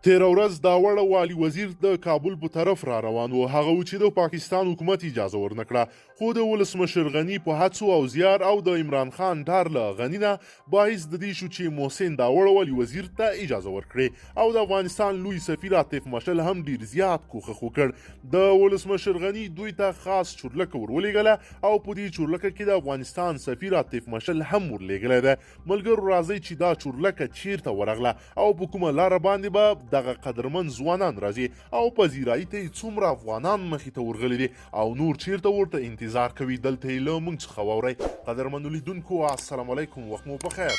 تیره ورځ دا وړه والي وزیر د کابل په طرف را روان و. هغه و چې د پاکستان حکومت اجازه ورنکړه، خو د ولسمشر غني په هڅو او زیار او د عمران خان ډار له غني نه باعث د دې شو چې محسن دا وړه والي وزیر ته اجازه ورکړي او د افغانستان لوی سفیر عاطف مشل هم ډیر زیات کوښښ وکړ. د ولسمشر غني دوی ته خاص چورلکه ورولېږله او په دې چورلکه کې د افغانستان سفیر عاطف مشل هم ورلېږلی دی. ملګرو راځئ چې دا چورلکه چیرته ورغله او په کومه لاره باندې به دغه قدرمن ځوانان راځي او پذیرایي ته یې څومره افغانان مخې ته ورغلي دي او نور چیرته ورته انتظار کوي. دلته یې له موږ څخه واورئ. قدرمنو لیدونکو السلام علیکم، وخت مو پخیر.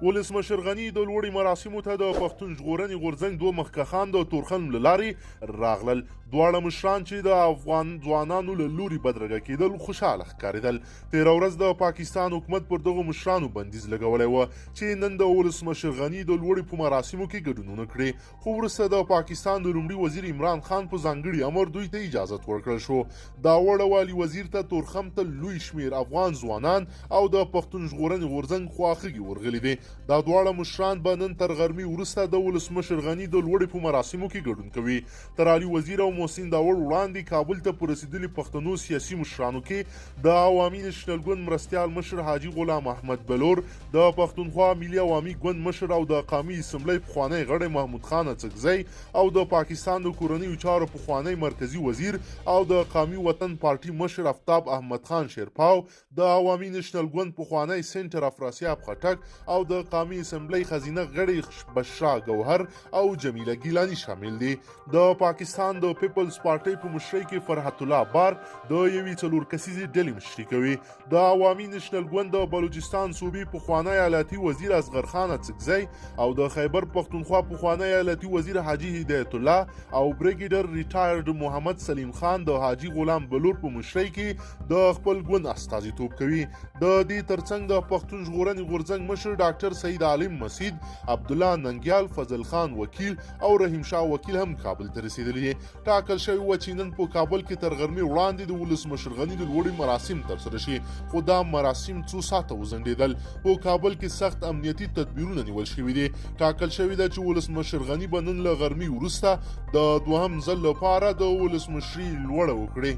ولسمشر غني د لوړې مراسمو ته د پښتون ژغورنې غورځنګ دوه مخکښان د تورخم له لارې راغلل. دواړه مشران چې د افغان ځوانانو له لوري بدرګه کېدل خوشحاله ښکارېدل. تېره ورځ د پاکستان حکومت پر دغو مشرانو بندیز لګولی و چې نن د ولسمشر غني د لوړې په مراسمو کې ګډونونه کړي، خو وروسته د پاکستان د لومړي وزیر عمران خان په ځانګړي امر دوی ته اجازت ورکړل شو. دا وړه والي وزیر ته تورخم ته لوی شمیر افغان ځوانان او د پښتون ژغورنې غورځنګ خواخوږي ورغلي دي. دا دواړه مشران به نن تر غرمې وروسته د ولسمشر غني د لوړې په مراسمو کې ګډون کوي. تر علي وزیر او محسن داوړ وړاندې کابل ته په رسېدلي پښتنو سیاسي مشرانو کې د عوامي نېشنل ګوند مرستیال مشر حاجي غلام احمد بلور، د پښتونخوا ملي عوامي ګوند مشر او د قومي اسمبلۍ پخوانی غړی محمود خان اڅکزی او د پاکستان د کورنیو چارو پخوانی مرکزي وزیر او د قومي وطن پارټي مشر آفتاب احمد خان شیرپاو، د عوامي نېشنل ګوند پخوانی سینټر افراسیاب خټک او د قومي اسمبلۍ خزینه غړي بشرا ګوهر او جمیله ګیلانی شامل دي. د پاکستان د پیپلز پارټۍ په مشرۍ کې فرحت الله بار د یوې څلور کسیزې ډلې مشري کوي. د عوامي نېشنل ګوند د بلوچستان صوبې پخوانی ایالتي وزیر اصغر خان اڅکزی او د خیبر پښتونخوا پخوانی ایالتي وزیر حاجي هدایت الله او بریګیډر ریټایرډ محمد سلیم خان د حاجي غلام بلور په مشرۍ کې د خپل ګوند استازیتوب کوي. د دې ترڅنګ د پښتون ژغورنې غورځنګ مشر ډاکټر سید عالم مسید، عبدالله ننګیال، فضل خان وکیل او رحیم شاه وکیل هم کابل ته رسېدلي دي. ټاکل شوی و چې نن په کابل کې تر غرمې وړاندې د ولسمشر غني د لوړې مراسم ترسره شي، خو دا مراسم څو ساعته وځنډېدل. په کابل کې سخت امنیتي تدبیرونه نیول شوي دي. ټاکل شوي ده چې ولسمشر غني به نن له غرمې وروسته د دوهم ځل لپاره د ولسمشري لوړه وکړي.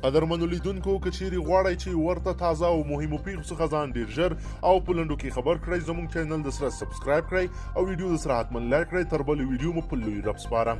قدرمنو لیدونکو، که چیرې غواړئ چې ورته تازه او مهمو پیښو څخه ځان ډیر ژر او په لنډو کې خبر کړئ، زموږ چینل د سره سبسکرایب کړئ او ویډیو د سره حتما لایک کړئ. تر بلې ویډیو مو په لوی رب سپارم.